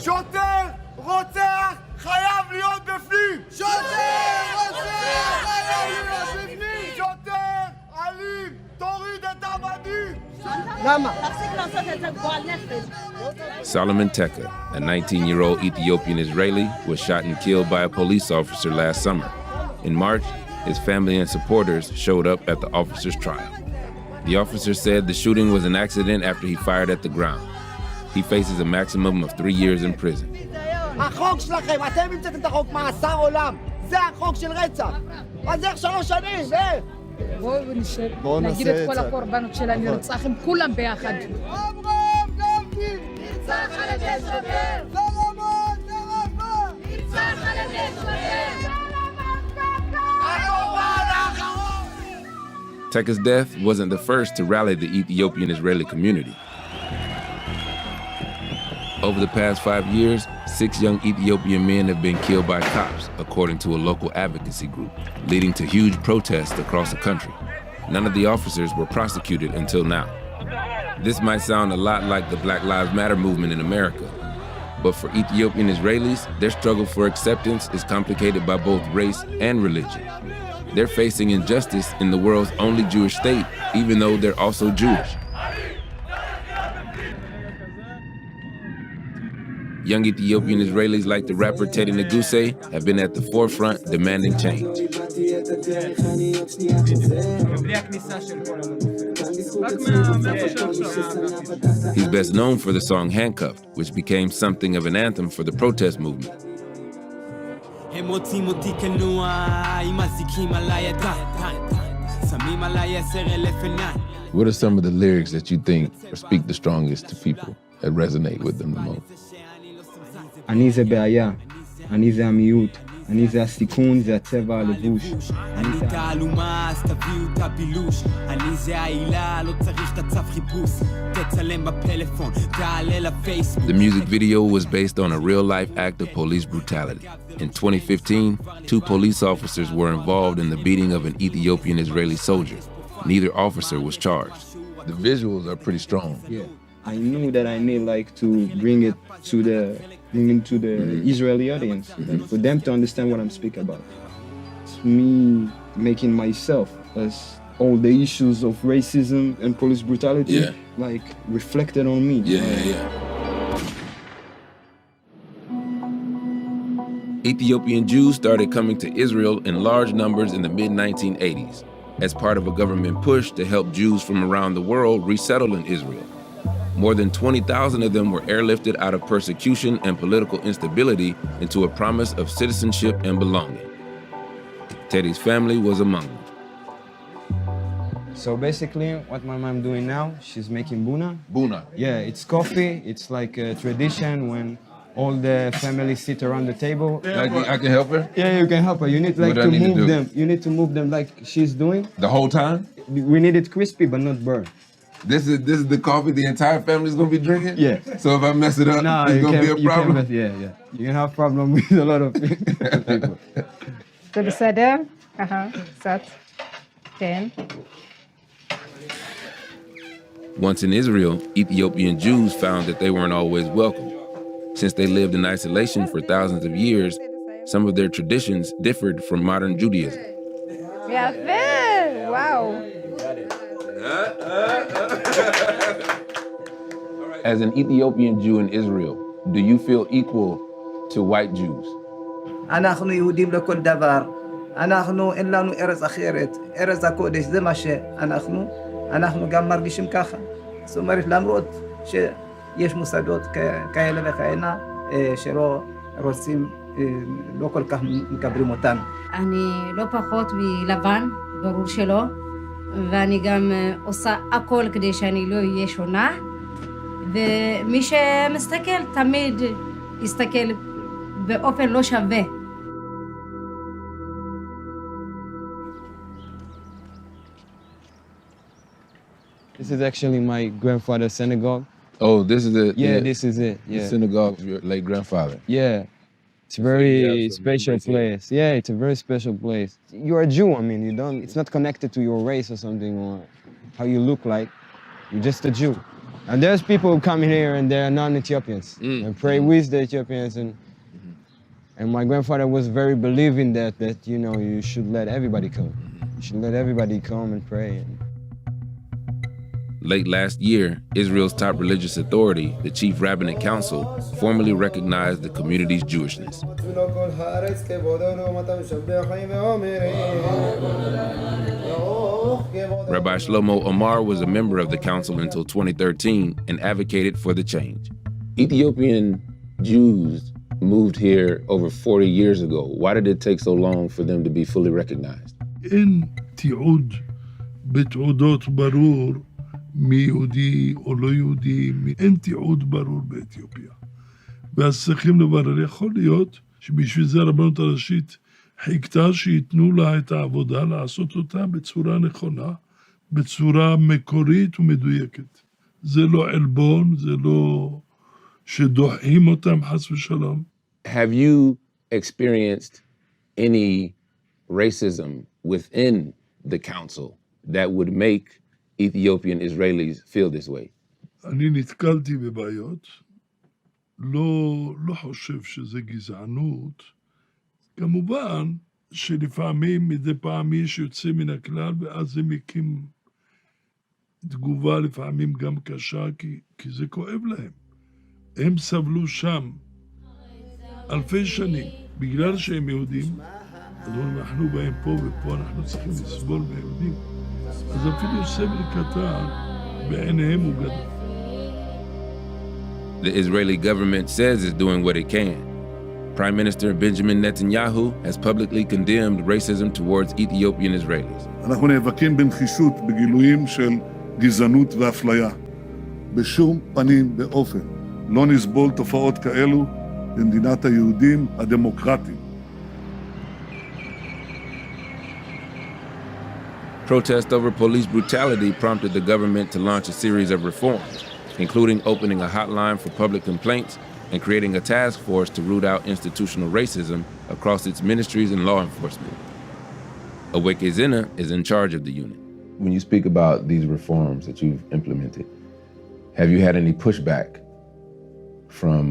שוטר, רוצח, חייב להיות בפנים! שוטר, רוצח, חייב להיות בפנים! שוטר, אלים, תוריד את המדים! למה? תפסיק לעשות את זה גועל נפש. Solomon Teka, a 19-year-old Ethiopian Israeli, was shot and killed by a police officer last summer. In March, his family and supporters showed up at the officer's trial. The officer said the shooting was an accident after he fired at the ground. He faces a maximum of 3 years in prison. החוק שלכם, אתם המצאתם את החוק מאסר עולם. זה החוק של רצח. אז איך 3 שנים? איך? בואו נשב, נגיד את כל הקורבנות של הנרצח, הם כולם ביחד. אברהם גלקין! נרצח על ידי שוטר! סלומון טרפה! נרצח על ידי שוטר! סלומון טרפה! Teka's death wasn't the first to rally the Ethiopian Israeli community. Over the past 5 years, 6 young Ethiopian men have been killed by cops, according to a local advocacy group, leading to huge protests across the country. None of the officers were prosecuted until now. This might sound a lot like the Black Lives Matter movement in America, but for Ethiopian Israelis, their struggle for acceptance is complicated by both race and religion. They're facing injustice in the world's only Jewish state, even though they're also Jewish. Young Ethiopian Israelis like the rapper Teddy Neguse have been at the forefront demanding change. He's best known for the song Handcuffed, which became something of an anthem for the protest movement. What are some of the lyrics that you think speak the strongest to people, that resonate with them the most? אני זה בעיה, אני זה המיעוט, אני זה הסיכון, זה הצבע הלבוש. אני תעלומה, אז תביאו את הבילוש. אני זה העילה, לא צריך את הצו חיפוש. תצלם בפלאפון, תעלה לפייסבוק. The music video was based on a real-life act of police brutality. In 2015, 2 police officers were involved in the beating of an Ethiopian Israeli soldier. Neither officer was charged. The visuals are pretty strong. Yeah. I knew that I need to bring it to the Israeli audience, for them to understand what I'm speaking about. It's me making myself as all the issues of racism and police brutality reflected on me. Ethiopian Jews started coming to Israel in large numbers in the mid-1980s as part of a government push to help Jews from around the world resettle in Israel. More than 20,000 of them were airlifted out of persecution and political instability into a promise of citizenship and belonging. Teddy's family was among them. So basically, what my mom doing now, she's making buna. Buna. Yeah, it's coffee. It's like a tradition when all the family sit around the table. I can help her? Yeah, you can help her. You need to move them. You need to move them like she's doing. The whole time? We need it crispy, but not burnt. This is the coffee the entire family is going to be drinking? Yeah. So if I mess it up, it's going to be a problem? Yeah. You can have problem with a lot of people. זה בסדר? קצת. כן. Once in Israel, Ethiopian Jews found that they weren't always welcome. Since they lived in isolation for thousands of years, some of their traditions differed from modern Judaism. יפה! וואו. As an Ethiopian Jew in Israel, do you feel equal to white Jews? אנחנו יהודים לכל דבר. אנחנו אין לנו ארץ אחרת. ארץ הקודש זה מה אנחנו גם מרגישים ככה. זאת אומרת, למרות שיש מוסדות כאלה וכאלה שלא רוצים, לא כל כך מקבלים אותנו. אני לא פחות מלבן, ברור שלא. ואני גם עושה הכל כדי שאני לא אהיה שונה, ומי שמסתכל תמיד יסתכל באופן לא שווה. This is actually my grandfather's synagogue. Oh, this is it? Yeah, this is it. Yeah. The synagogue of your late grandfather. Yeah. It's a very special place. Yeah, it's a very special place. You're a Jew, I mean, it's not connected to your race or something or how you look like. You're just a Jew. And there's people who come here and they're non-Ethiopians and pray with the Ethiopians. And my grandfather was very believing that you know, you should let everybody come. You should let everybody come and pray. Late last year, Israel's top religious authority, the Chief Rabbinic Council, formally recognized the community's Jewishness. Rabbi Shlomo Omar was a member of the council until 2013 and advocated for the change. Ethiopian Jews moved here over 40 years ago. Why did it take so long for them to be fully recognized? אין תיעוד בתעודות ברור מי יהודי או לא יהודי, אין תיעוד ברור באתיופיה. ואז צריכים לברר, יכול להיות שבשביל זה הרבנות הראשית חיכתה שייתנו לה את העבודה, לעשות אותה בצורה נכונה, בצורה מקורית ומדויקת. זה לא עלבון, זה לא שדוחים אותם חס ושלום. Have you experienced any racism within the council that would make Ethiopian Israelis feel this way? אני נתקלתי בבעיות, לא חושב שזה גזענות. כמובן שלפעמים מדי פעם יש יוצא מן הכלל, ואז הם מקים תגובה לפעמים גם קשה, כי זה כואב להם. הם סבלו שם אלפי שנים, בגלל שהם יהודים, אז אנחנו באים פה ופה אנחנו צריכים לסבול ביהודים. אז אפילו סבל קטן בעיניהם הוא גדול. The Israeli government says it's doing what it can. Prime Minister Benjamin Netanyahu has publicly condemned racism towards Ethiopian Israelis. אנחנו נאבקים בנחישות בגילויים של גזענות ואפליה. בשום פנים ואופן לא נסבול תופעות כאלו במדינת היהודים הדמוקרטיים. Protest over police brutality prompted the government to launch a series of reforms, including opening a hotline for public complaints and creating a task force to root out institutional racism across its ministries and law enforcement. Aweke Zena is in charge of the unit. When you speak about these reforms that you've implemented, have you had any pushback from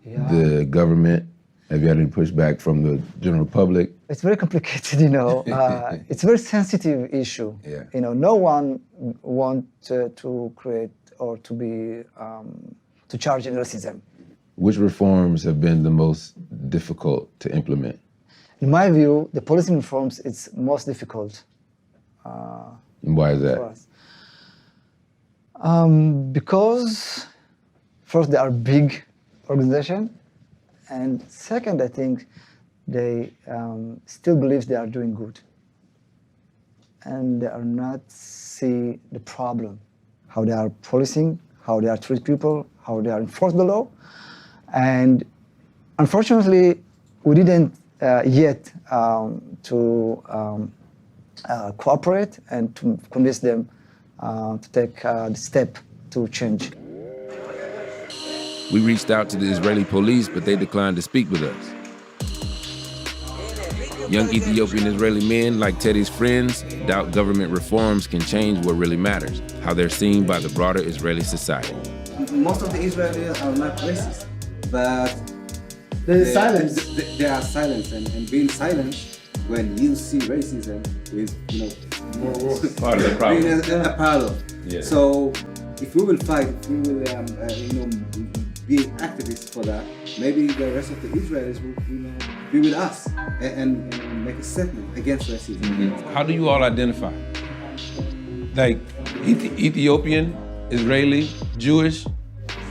the government? Have you had any pushback from the general public? It's very complicated, you know. It's a very sensitive issue. Yeah. You know, no one wants to create or to be to charge in racism. Which reforms have been the most difficult to implement? In my view, the policy reforms it's most difficult. And why is that? For us. Because first they are big organization, and second, I think they still believe they are doing good, and they are not see the problem, how they are policing, how they are treat people, how they are enforce the law, and unfortunately, we didn't yet to cooperate and to convince them to take the step to change. We reached out to the Israeli police, but they declined to speak with us. Young Ethiopian Israeli men like Teddy's friends doubt government reforms can change what really matters, how they're seen by the broader Israeli society. Most of the Israelis are not racist, but They are silent, and being silent when you see racism is, you know, Part of the problem. a problem. Yeah. So if we will fight, if we will, be activists for that, maybe the rest of the Israelis will, be with us and make a statement against racism. Mm-hmm. How do you all identify? Like Ethiopian, Israeli, Jewish?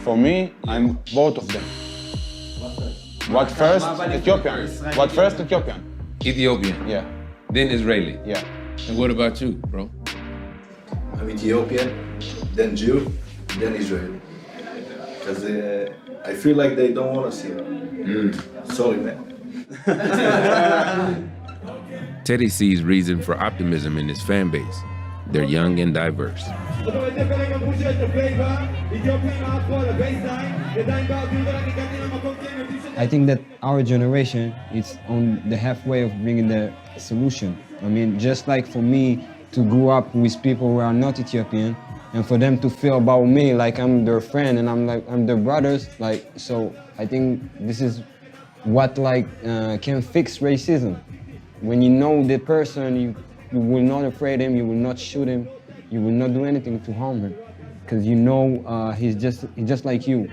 For me, I'm both of them. What first? Ethiopian. What first? Ethiopian. Ethiopian. Yeah. Then Israeli. Yeah. And what about you, bro? I'm Ethiopian, then Jew, then Israeli. Because I feel like they don't want us here. Sorry, man. Teddy sees reason for optimism in his fan base. They're young and diverse. I think that our generation is on the halfway of bringing the solution. I mean, just like for me to grow up with people who are not Ethiopian and for them to feel about me like I'm their friend and I'm their brothers. Like, so I think this is what can fix racism. When you know the person, you will not afraid him, you will not shoot him, you will not do anything to harm him, because you know he's just like you.